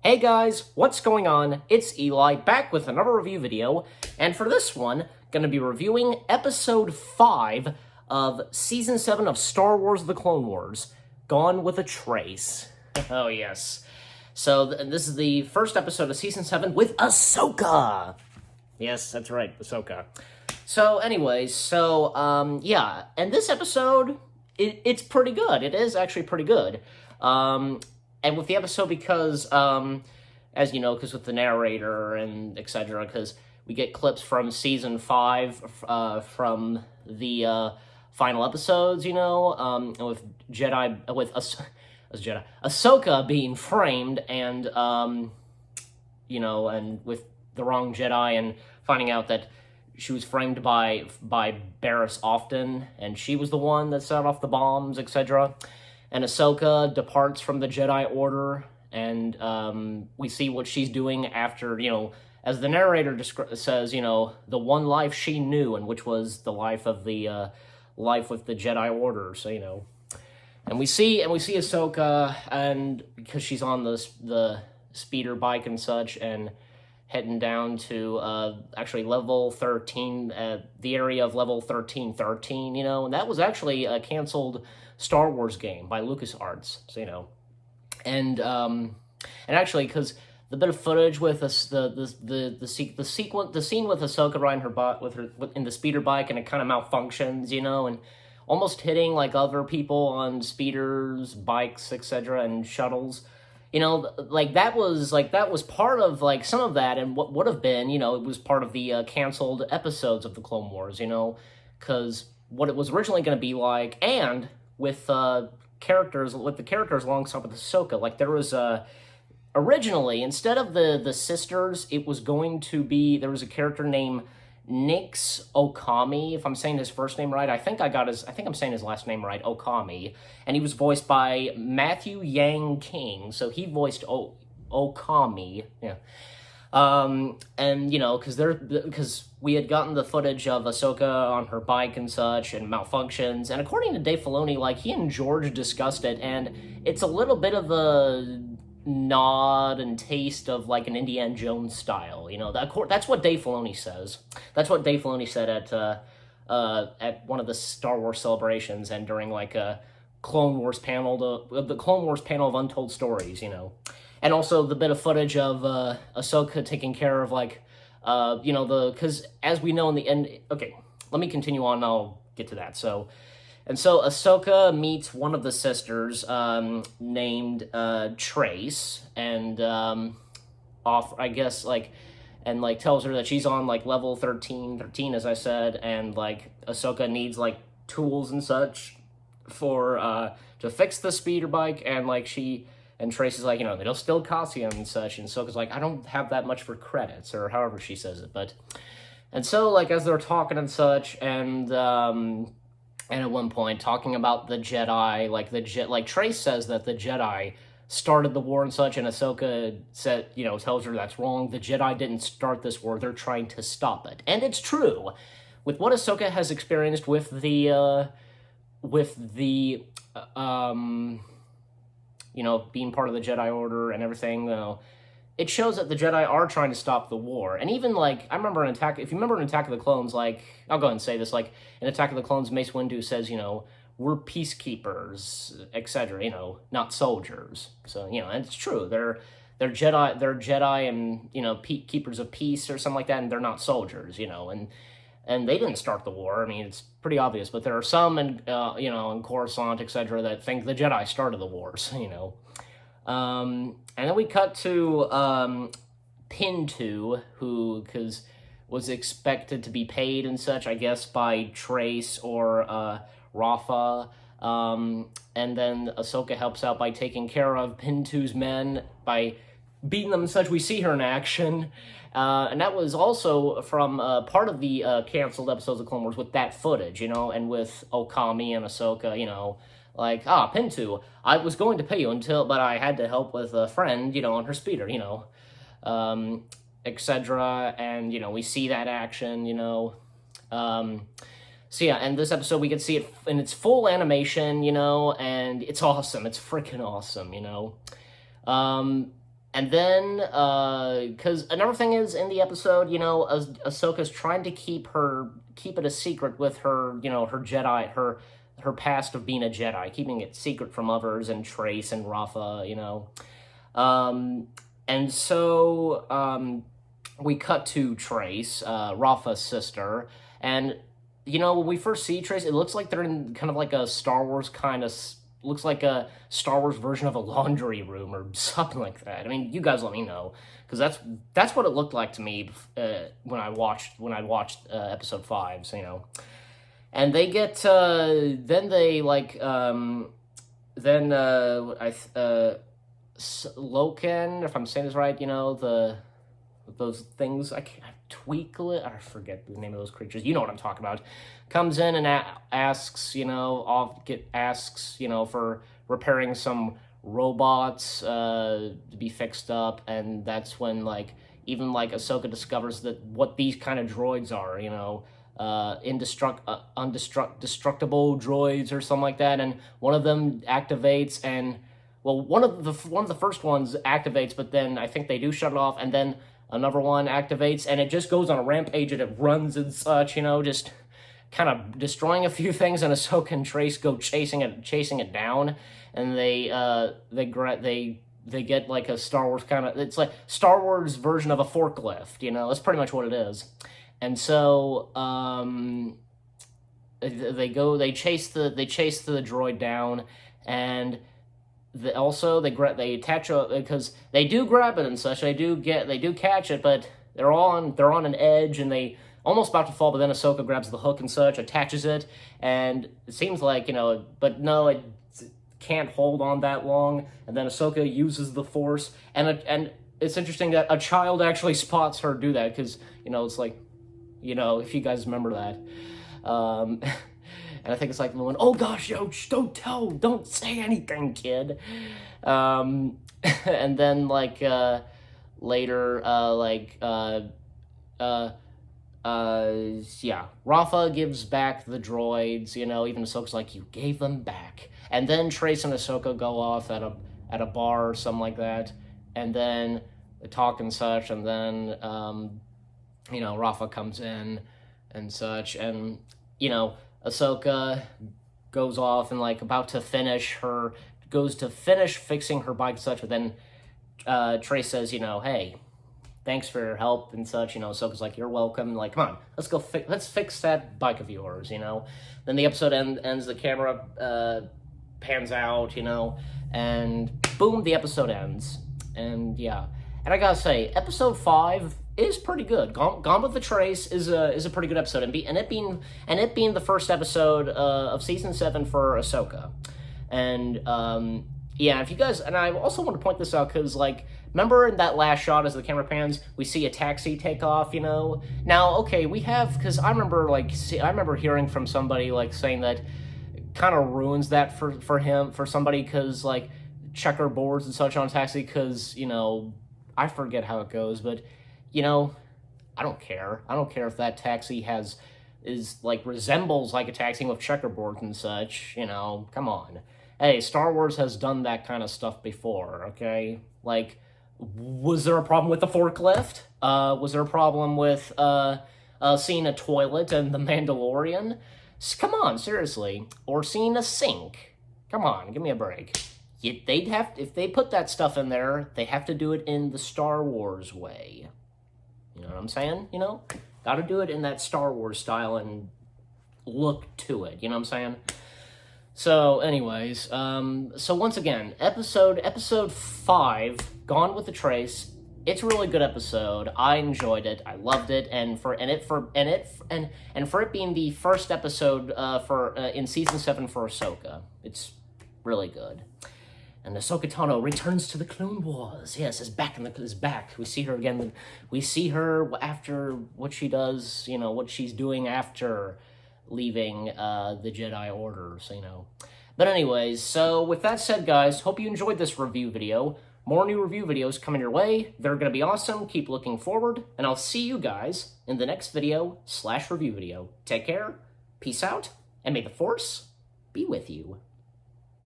Hey guys, what's going on? It's Eli, back with another review video, and for this one, gonna be reviewing Episode 5 of Season 7 of Star Wars The Clone Wars, Gone with a Trace. Oh yes. So this is the first episode of Season 7 with Ahsoka! Yes, that's right, Ahsoka. So anyways, yeah, and this episode, it's pretty good. It is actually pretty good. And with the episode, because, as you know, because with the narrator and etc., because we get clips from Season 5 from the final episodes, and with Ahsoka being framed and, and with the wrong Jedi and finding out that she was framed by Barriss Offton, and she was the one that set off the bombs, etc., and Ahsoka departs from the Jedi Order, and we see what she's doing after, as the narrator says, the one life she knew, and which was the life of the life with the Jedi Order. So, and we see Ahsoka, and because she's on the speeder bike and such, and heading down to actually level 13, the area of level 1313, and that was actually a canceled Star Wars game by LucasArts, so and actually, because the bit of footage with us, the scene with Ahsoka riding her butt in the speeder bike, and it kind of malfunctions, and almost hitting like other people on speeders, bikes, etc., and shuttles. That was part of some of that, and what would have been, it was part of the canceled episodes of the Clone Wars, because what it was originally going to be like, and with the characters alongside with Ahsoka, there was originally, instead of the sisters, it was going to be, there was a character named Nix Okami, if I'm saying his first name right. I think I'm saying his last name right, Okami, and he was voiced by Matthew Yang King, so he voiced Okami, yeah. And because we had gotten the footage of Ahsoka on her bike and such, and malfunctions, and according to Dave Filoni, he and George discussed it, and it's a little bit of a nod and taste of an Indiana Jones style, that's what Dave Filoni says. That's what Dave Filoni said at one of the Star Wars celebrations, and during a Clone Wars panel, the Clone Wars panel of Untold Stories, and also the bit of footage of Ahsoka taking care of because as we know in the end. Okay, let me continue on, and I'll get to that. So Ahsoka meets one of the sisters, named Trace, and tells her that she's on level 13, as I said, and Ahsoka needs tools and such for to fix the speeder bike, and Trace is it'll still cost you and such, and Ahsoka's I don't have that much for credits, or however she says it, and so as they're talking and such, and at one point, talking about the Jedi, Trace says that the Jedi started the war and such, and Ahsoka tells her that's wrong. The Jedi didn't start this war; they're trying to stop it, and it's true. With what Ahsoka has experienced with the being part of the Jedi Order and everything, it shows that the Jedi are trying to stop the war. And even, I remember if you remember in Attack of the Clones, I'll go ahead and say this, in Attack of the Clones, Mace Windu says, we're peacekeepers, etc., not soldiers. So, and it's true, they're Jedi and, keepers of peace or something like that, and they're not soldiers, and they didn't start the war. I mean, it's pretty obvious, but there are some in Coruscant, etc., that think the Jedi started the wars, and then we cut to Pintu, who was expected to be paid and such, I guess, by Trace or Rafa. And then Ahsoka helps out by taking care of Pintu's men, by beating them and such. We see her in action. And that was also from part of the canceled episodes of Clone Wars with that footage, and with Okami and Ahsoka, Pintu, I was going to pay you but I had to help with a friend, on her speeder, etc. And, we see that action, So yeah, and this episode we get to see it in its full animation, and it's awesome. It's freaking awesome, And then, because another thing is in the episode, you know, Ahsoka's trying to keep it a secret with her, you know, her Jedi, her past of being a Jedi, keeping it secret from others and Trace and Rafa, you know. And so, we cut to Trace, Rafa's sister, and, you know, when we first see Trace, it looks like they're in kind of like a Star Wars kind of, looks like a Star Wars version of a laundry room or something like that. I mean, you guys let me know, because that's what it looked like to me when I watched episode 5, so, you know. And they get, then they, like, Loken, if I'm saying this right, you know, those things, Tweaklet, I forget the name of those creatures, you know what I'm talking about, comes in and asks, you know, asks, you know, for repairing some robots to be fixed up, and that's when, like, even, like, Ahsoka discovers that what these kind of droids are, you know, destructible droids or something like that, and one of them activates, and, well, one of the first ones activates, but then I think they do shut it off, and then another one activates, and it just goes on a rampage, and it runs and such, you know, just kind of destroying a few things, and Ahsoka and Trace go chasing it down, and they get like a Star Wars kind of, it's like Star Wars version of a forklift, you know, that's pretty much what it is. And so they chase the droid down, and they attach because they do grab it and such. They do catch it, but they're on an edge, and they almost about to fall. But then Ahsoka grabs the hook and such, attaches it, and it seems like, you know, but no, it can't hold on that long. And then Ahsoka uses the Force, and it's interesting that a child actually spots her do that, because, you know, it's like, you know, if you guys remember that. And I think it's like the one, oh gosh, yo, don't say anything, kid. And then, like, later, yeah, Rafa gives back the droids, you know, even Ahsoka's like, you gave them back. And then Trace and Ahsoka go off at a bar or something like that, and then they talk and such, and then, you know, Rafa comes in and such, and, you know, Ahsoka goes off and, like, goes to finish fixing her bike and such, but then Trace says, you know, hey, thanks for your help and such, you know. Ahsoka's like, you're welcome, like, come on, let's fix that bike of yours, you know. Then the episode ends, the camera pans out, you know, and boom, the episode ends. And yeah, and I gotta say, episode 5 is pretty good. Gone with the Trace is a pretty good episode, and it being the first episode of season 7 for Ahsoka. And yeah, if you guys, and I also want to point this out, because, like, remember in that last shot as the camera pans, we see a taxi take off, you know? Now, okay, we have, because I remember hearing from somebody, like, saying that kind of ruins that for somebody, because, like, checkerboards and such on a taxi, because, you know, I forget how it goes, but, you know, I don't care. I don't care if that taxi resembles like a taxi with checkerboards and such, you know, come on. Hey, Star Wars has done that kind of stuff before, okay? Like, was there a problem with the forklift? Was there a problem with seeing a toilet in The Mandalorian? Come on, seriously. Or seeing a sink. Come on, give me a break. If they put that stuff in there, they have to do it in the Star Wars way. You know what I'm saying? You know? Gotta do it in that Star Wars style and look to it. You know what I'm saying? So, anyways, so once again, episode 5, Gone with the Trace. It's a really good episode. I enjoyed it. I loved it, and for it being the first episode in season 7 for Ahsoka, it's really good. And Ahsoka Tano returns to the Clone Wars. Yes, is back. We see her again. We see her after what she does, you know, what she's doing after leaving the Jedi Order, so, you know. But anyways, so with that said, guys, hope you enjoyed this review video. More new review videos coming your way. They're going to be awesome. Keep looking forward. And I'll see you guys in the next video/review video. Take care, peace out, and may the Force be with you.